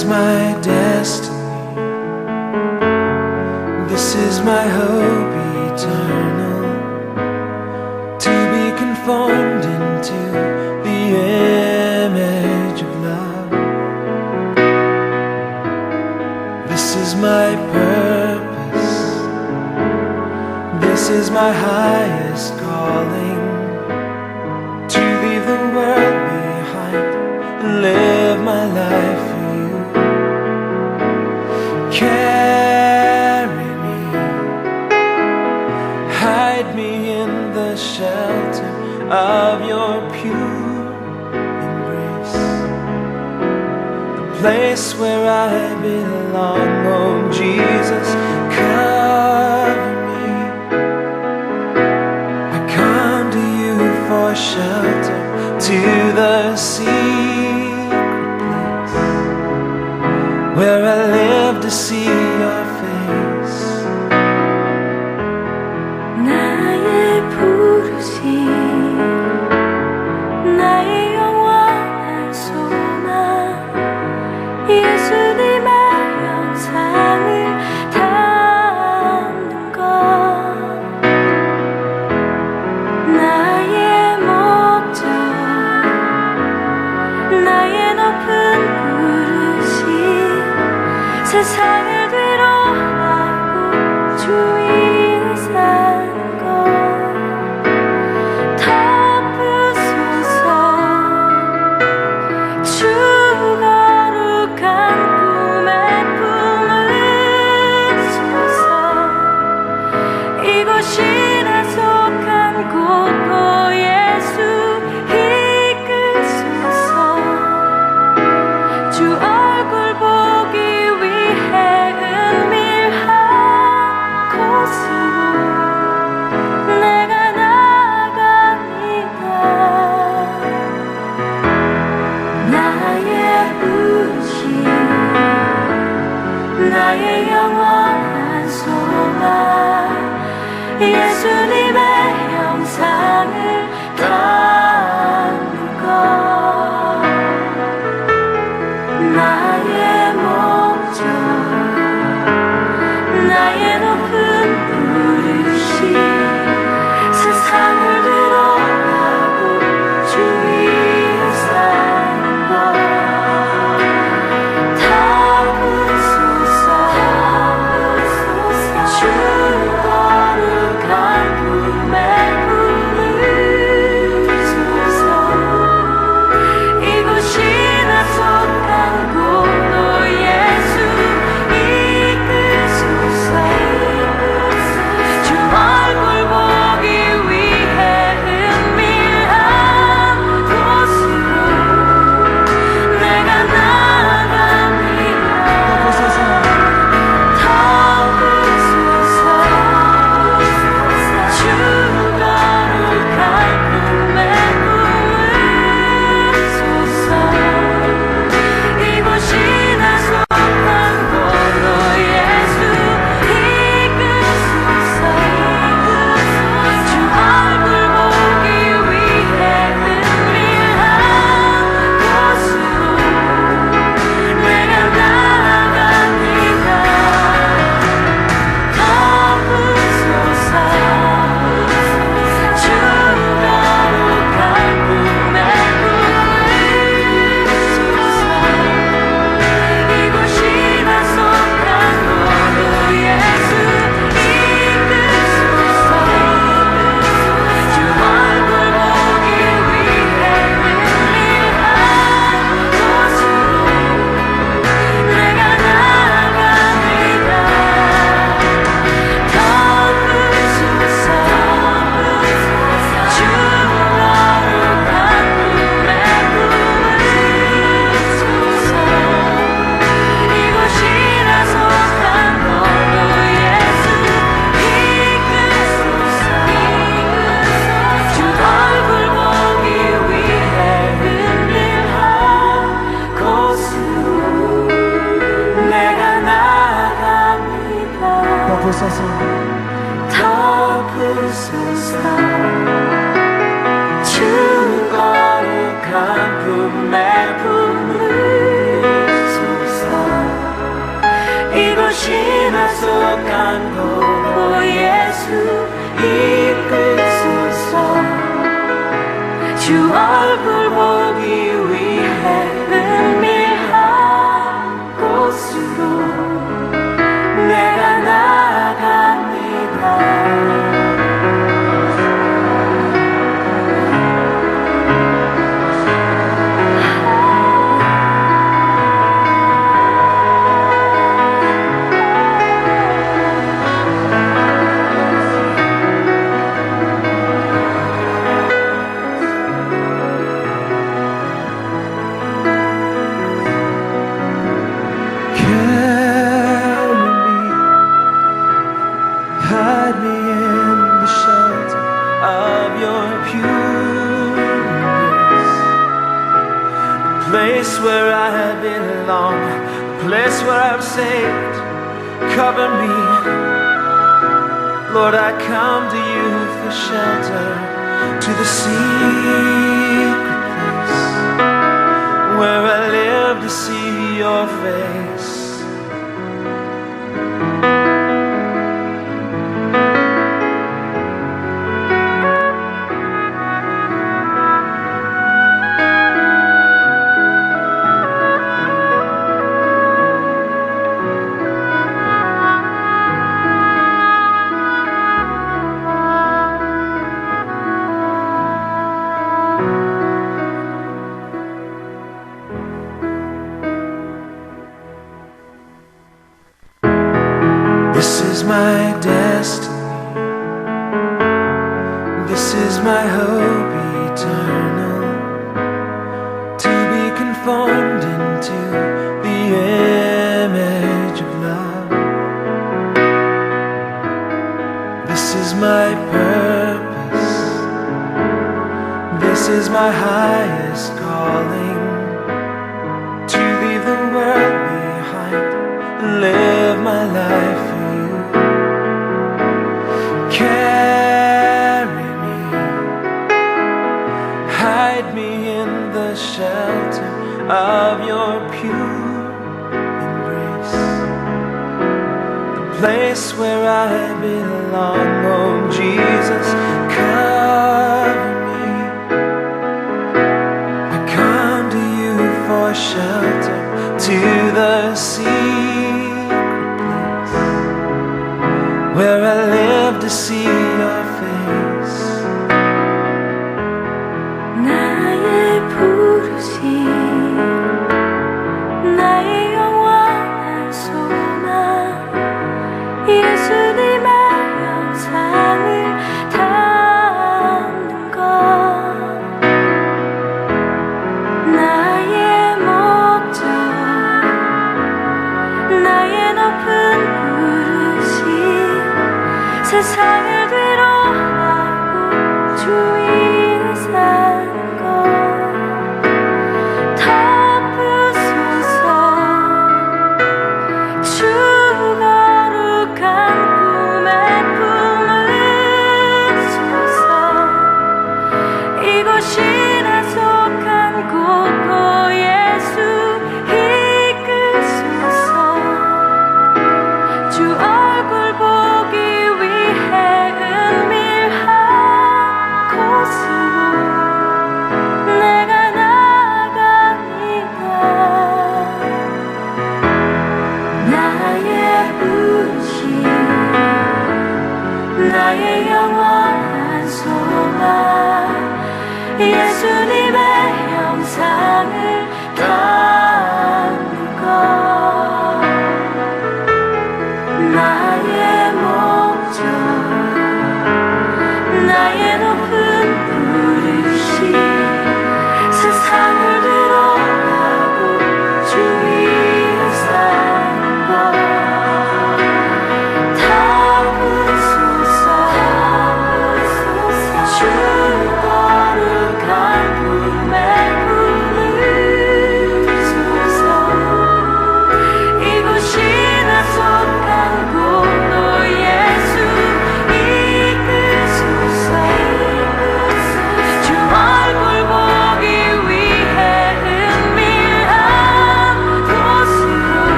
is my destiny. This is my hope eternal, to be conformed into the image of love. This is my purpose. This is my highest calling, to leave the world behind and live my life for you. Carry me, hide me in the shelter of your pure embrace, the place where I belong. Oh Jesus, cover me. I come to you for shelter, to the secret place where I live to see your face. 나의 부르심, 나의 영원한 소망, 예수님의 영상을 담는 것. 나의 목적, 나의 높은 부르심, 세상을 뒤로하고 주 위에 사는 것. 덮으소서, 주 거룩한 꿈에 품으소서. 이곳이나 속한 곳, 예수 이끄소서. 주 얼굴 보기 위해 은밀한 곳으로 내가 나아갑니다. 나의 부르심, 나의 영원한 소망, 예수님의 영상을 담는 것. 나의 목적, 나의 높은 부르심, 세상을 뒤로하고 주 위에 사는 것. 덮으소서, 주 거룩한 꿈에 품으소서. 이곳이나 속한 곳, 예수 이끄소서. 주 얼굴 보기 위해 은밀한 곳으로 내가 나아갑니다. 덮으소서, 주 거룩한 꿈에 품으소서. 이곳이나 속한 곳, 예수 이끄소서. 주 얼굴 보기 위해 은밀한 곳으로 내가 나아갑니다. 덮으소서, 주 거룩한 꿈에 품으소서. 이곳이나 속한 곳, 예수 이끄소서. 주 얼굴 보기 위해 은밀한 곳으로 내가 나아갑니다. 덮으소서, 주 거룩한 꿈에 품으소서. 이곳이나 속한 곳, 예수 이끄소서. 주 얼굴 보기 위해 은밀한 곳으로 내가 나아갑니다. 덮으소서, 덮으소서, 주 거룩한 꿈에 품으소서. belong, the place where I'm saved. Cover me, Lord, I come to you for shelter, to the secret place where I live to see your face. This is my destiny, this is my hope eternal, to be conformed into the image of love. This is my purpose, this is my highest calling, to leave the world behind and live my life. Carry me, hide me in the shelter of your pure embrace, the place where I belong. Oh Jesus, cover me. I come to you for shelter, to the secret place where I live to see your face. 나의 부르심, 나의 영원한 소망, 예수님의 영상을 담는 것. 나의 목적, 나의 높은 부르심, 세상을 뒤로하고 주 위에 사는 것. 덮으소서 주 거룩한 꿈에 품으소서. 이곳이 나 속한 곳. 예수 이끄소서. 주 얼굴 보기 위해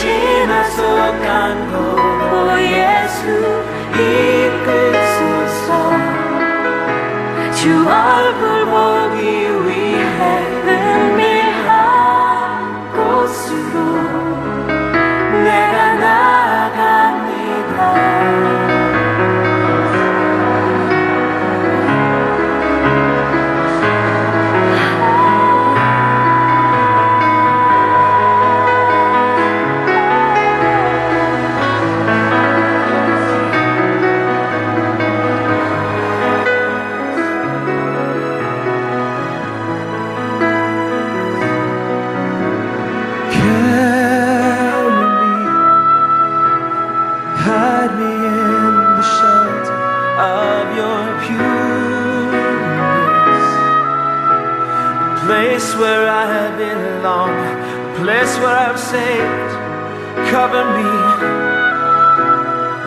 신화 속한 곳 오 예수 이끌소서 주 얼굴 보기 위해 은밀한 곳으로 내가 나아갑니다. Hide me in the shelter of your pure grace, the place where I belong, the place where I'm saved. Cover me,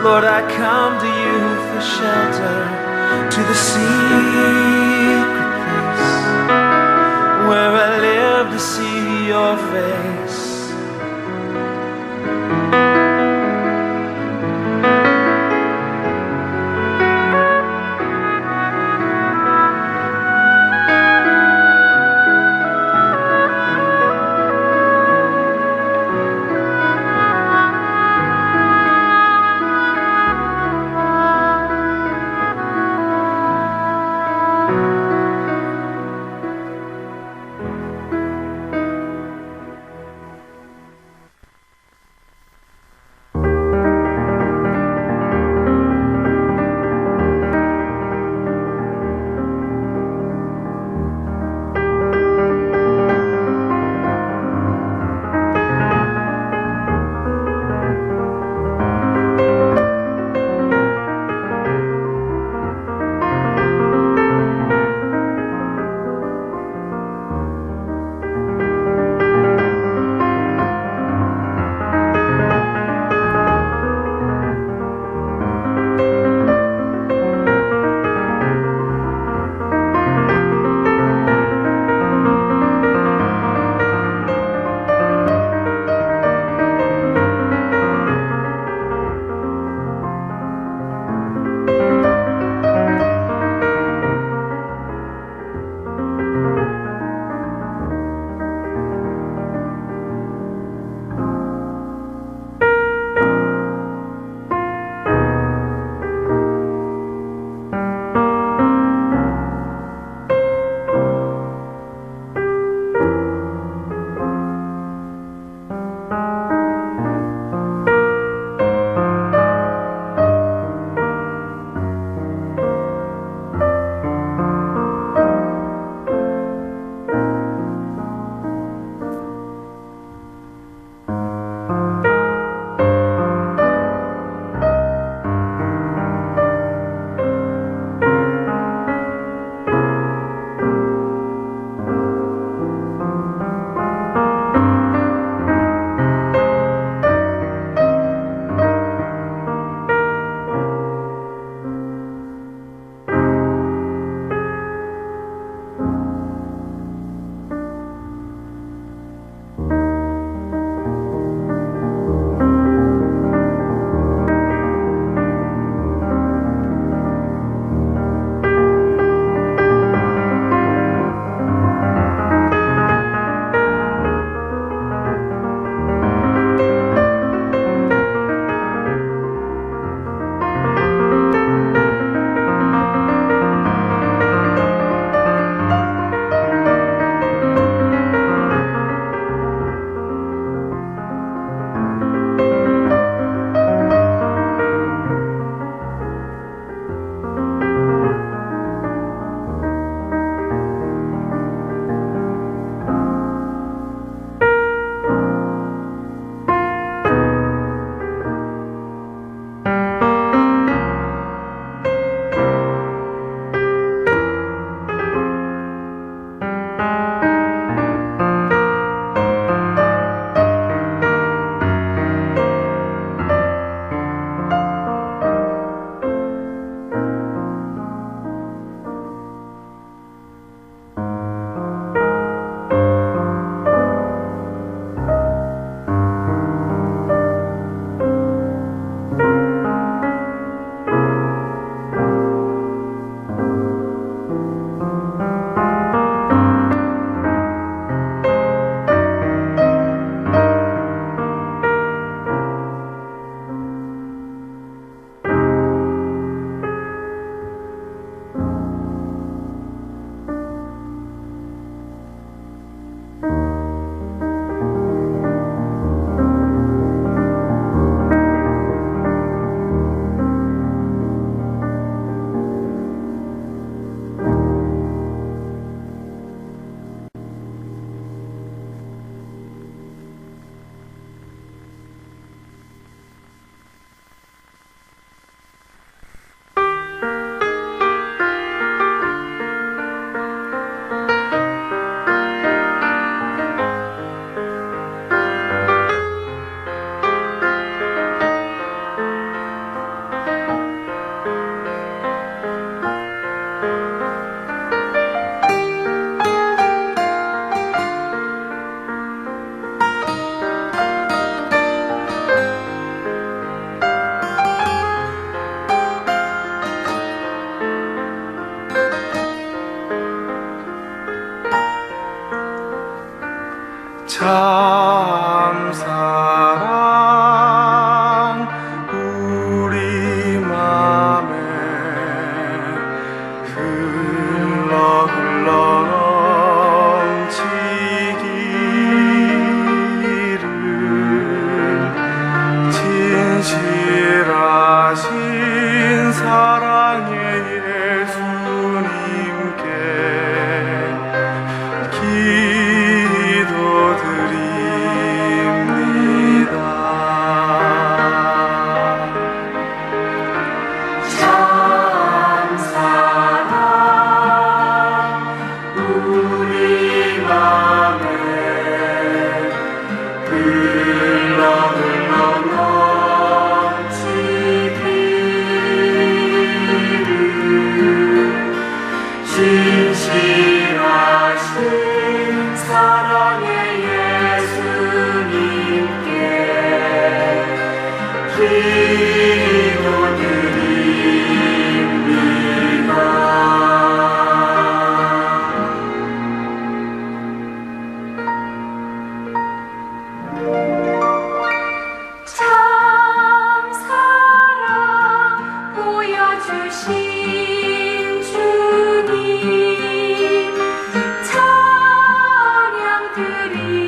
Lord, I come to you for shelter, to the secret place where I live to see your face. 참 사랑 우리 맘에 흘러 넘치기를 진실하신 사랑의 예수님께 기도드립니다. 참 사랑 우리 맘에 흘러 넘치기를 진실하신 사랑의 예수님께 기도드립니다. 참 사랑 보여주신 주님 찬양 드립니다.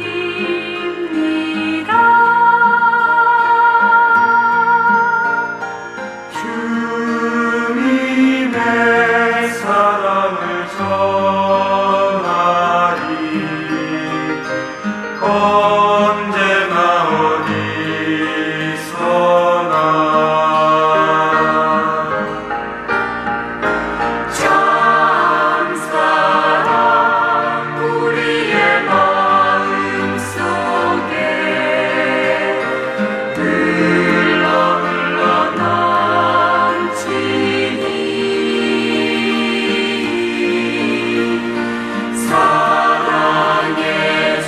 주님의 사랑을 전하리 언제나 어디서나 참 사랑 우리의 마음속에 흘러 넘치니 사랑의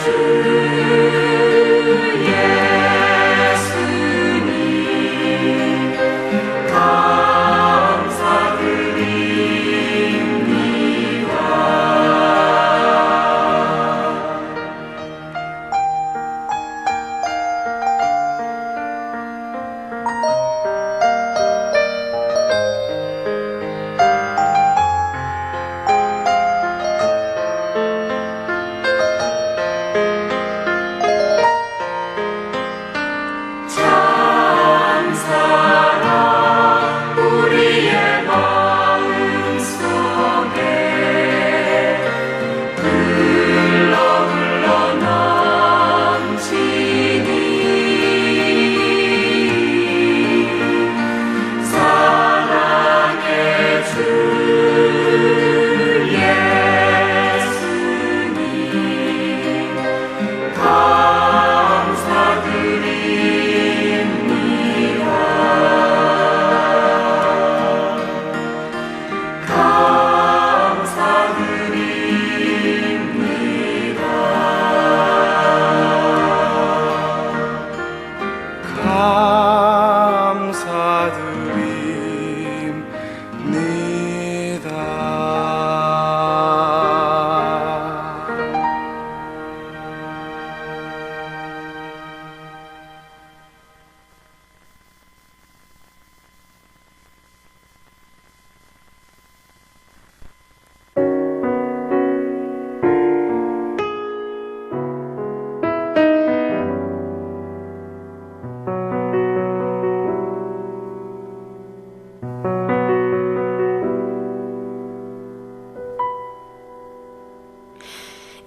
주 예수님 참 사랑 우리의 마음속에 흘러 넘치니 사랑의 주 예수님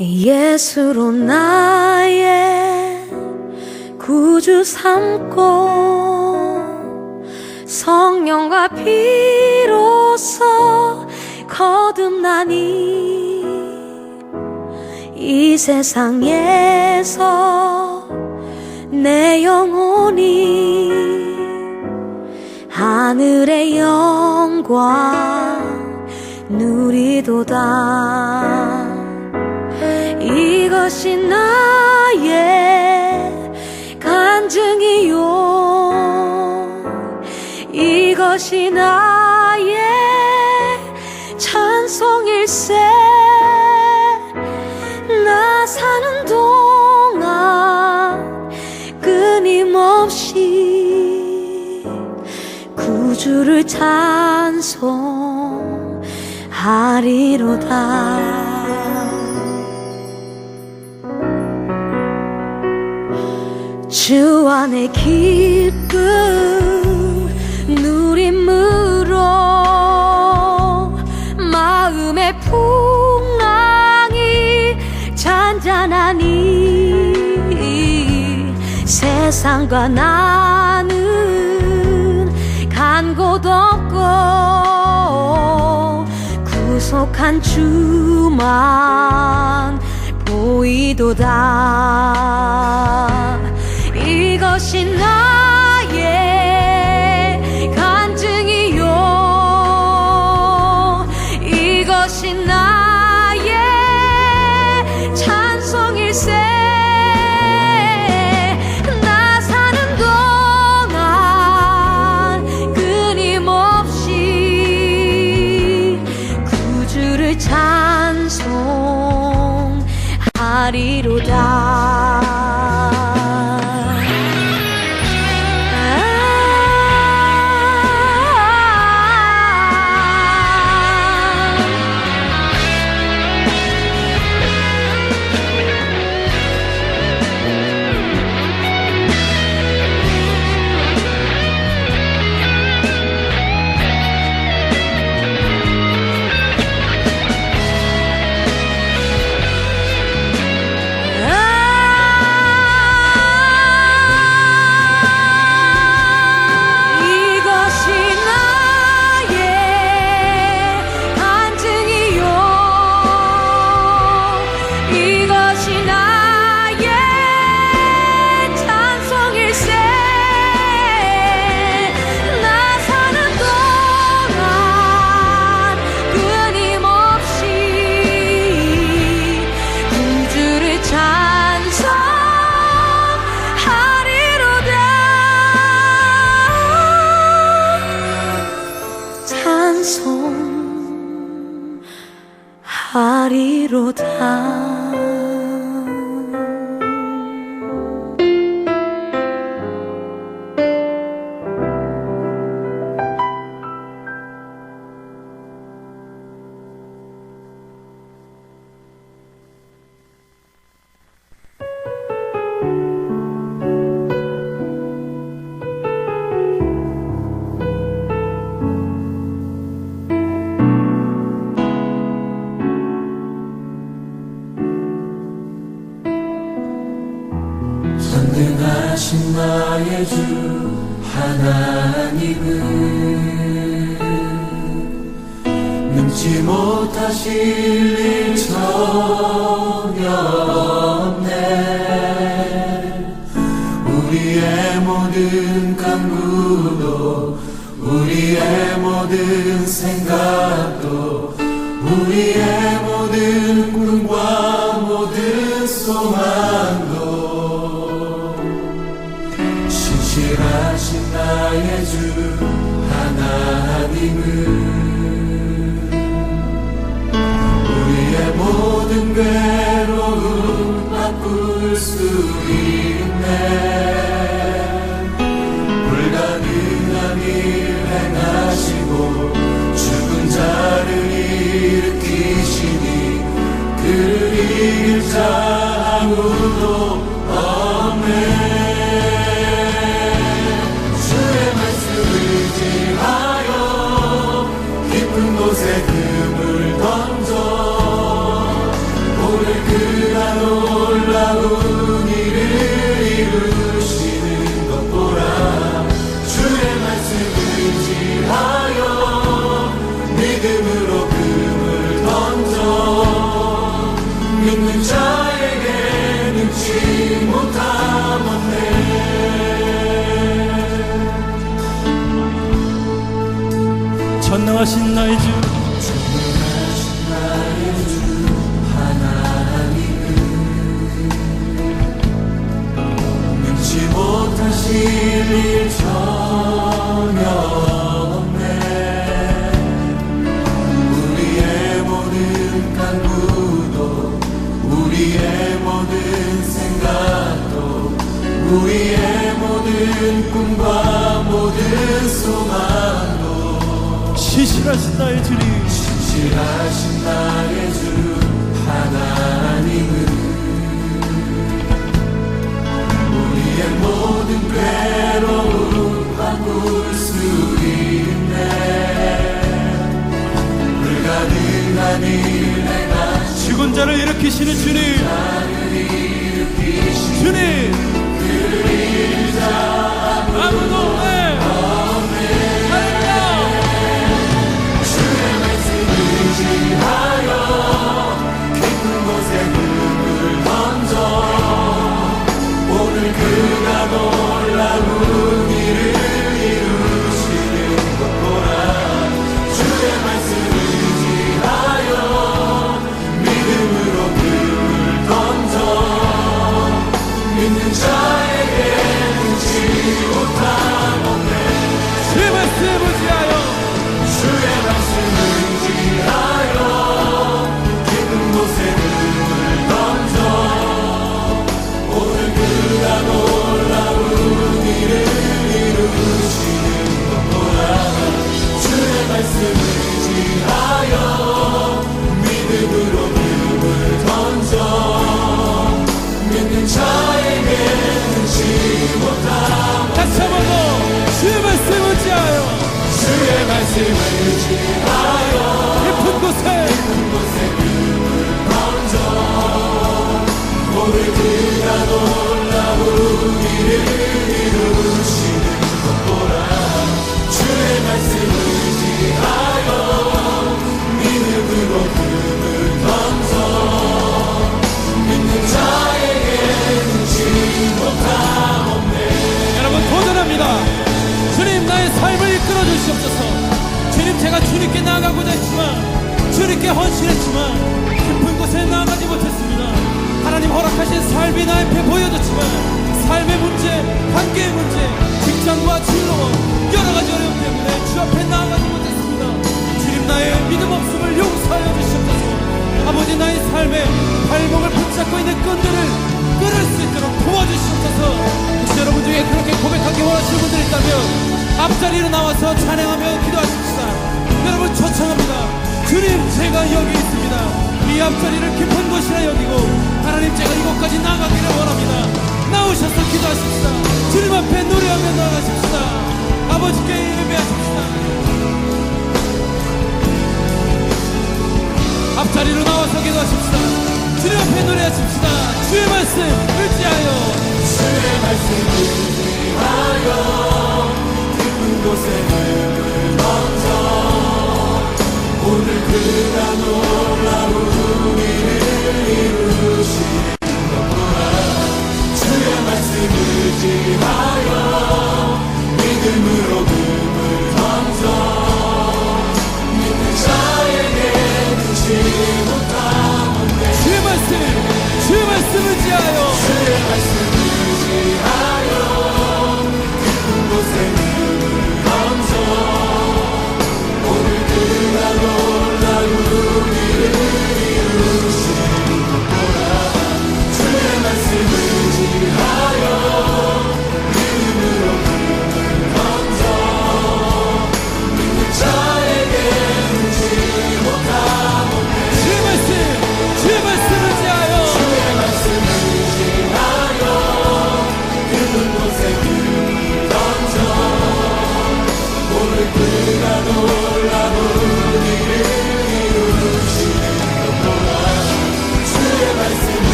예수로 나의 구주 삼고 성령과 피로써 거듭나니 이 세상에서 내 영혼이 하늘의 영광 누리도다. 이것이 나의 간증이요, 이것이 나의 찬송일세. 나 사는 동안 끊임없이 구주를 찬송하리로다. 주 안의 기쁨 누림으로 마음의 풍랑이 잔잔하니 세상과 나는 간 곳 없고 구속한 주만 보이도다. 이것이 나의 간증이요, 이것이 나의 찬송일세. 나 사는 동안 끊임없이 구주를 찬송하리로다. 찬송하리로다. 전능하신 나의 주 하나님은 능치 못하실 일 전혀 없네. 우리의 모든 간구도 우리의 모든 생각도 우리의 모든 꿈과 모든 소망도 신실하신 나의 주 하나님은 우리의 모든 괴로움 바꿀 수 있네. 불가능한 일 행하시고 죽은 자를 일으키시니 그를 이길 자 아무도 없네. 의지하여 깊은 곳에 금을 던져 오늘 그가 놀라운 일을 이루시는 것 보라. 주의 말씀 전혀 없네. 우리의 모든 간구도 우리의 모든 생각도 우리의 모든 꿈과 모든 소망도 신실하신 나의 주님, 신실하신 나의 주 하나님은 우리의 모든 괴로움 바꿀 수 있네. 불가능한 일 행하시 죽은 자를 일으키시는 주님, 주님, 아무도 없네. 할렐루야. 주의 말씀 의지하여 깊은 곳에 눈을 던져 오늘 그가 놀라운 일을 이루시는 것 보라. 주의 말씀 의지하여 믿음으로 금을 던져 믿는 자에게 능치 못함 없네. 주의 말씀 의지하여 주의 말씀 의지하여 깊은 곳에 금을 던져 오늘 그가 놀라운 일을 이루시는 것 보라. 주의 말씀 의지하여 믿음으로 금을 던져 믿는 자에게 능치 못함. 다시 한번 더 주의 말씀 의지하여 주의 말씀 의지하여 깊은 곳에 금을 던져 오늘 그가 놀라운 일을 이루시는 것 보라. 주의 말씀 의지하여 믿음으로 금을 던져 믿는 자에게 능치 못함 없네. 여러분 도전합니다. 주님, 나의 삶을 이끌어 주시옵소서. 주님, 제가 주님께 나아가고자 했지만, 주님께 헌신했지만 깊은 곳에 나아가지 못했습니다. 하나님 허락하신 삶이 나 앞에 보여졌지만 삶의 문제, 관계의 문제, 직장과 진로와 여러가지 어려움 때문에 주 앞에 나아가지 못했습니다. 주님, 나의 믿음 없음을 용서하여 주시옵소서. 아버지, 나의 삶에 발목을 붙잡고 있는 끈들을 끊을 수 있도록 도와주시옵소서. 혹시 여러분 중에 그렇게 고백하기 원하시는 분들이 있다면 앞자리로 나와서 찬양하며 기도하십시다. 여러분 초청합니다. 주님, 제가 여기 있습니다. 이 앞자리를 깊은 곳이라 여기고 하나님, 제가 이곳까지 나가기를 원합니다. 나오셔서 기도하십시다. 주님 앞에 노래하며 나가십시다. 아버지께 예배하십시다. 앞자리로 나와서 기도하십시다. 주님 앞에 노래하십시다. 주의 말씀 의지하여 주의 말씀 의지하여 깊은 곳에 눈을 던져 오늘 그가 놀라운 일을 이루시는 것 보라. 주의 말씀 의지하여 믿음으로 금을 던져 믿는 자에게 능치 못함 없네.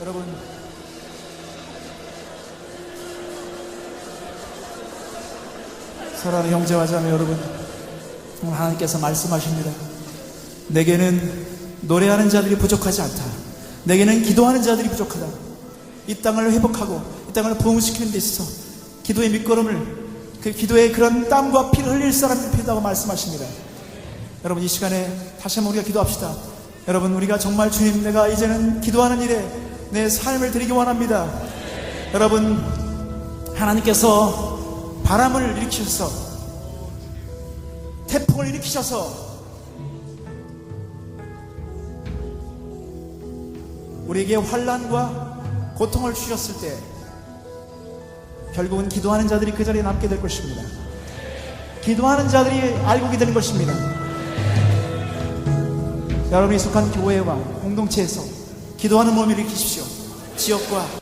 여러분, 사랑하는 형제와 자매 여러분, 오늘 하나님께서 말씀하십니다. 내게는 노래하는 자들이 부족하지 않다. 내게는 기도하는 자들이 부족하다. 이 땅을 회복하고 이 땅을 부흥시키는 데 있어서 기도의 밑거름을, 그 기도의 그런 땀과 피를 흘릴 사람이 필요하다고 말씀하십니다. 여러분, 이 시간에 다시 한번 우리가 기도합시다. 여러분, 우리가 정말 주님, 내가 이제는 기도하는 일에 내 삶을 드리기 원합니다. 여러분, 하나님께서 바람을 일으키셔서, 태풍을 일으키셔서 우리에게 환난과 고통을 주셨을 때 결국은 기도하는 자들이 그 자리에 남게 될 것입니다. 기도하는 자들이 알고 되는 것입니다. 여러분이 속한 교회와 공동체에서 기도하는 몸을 일으키십시오. 지역과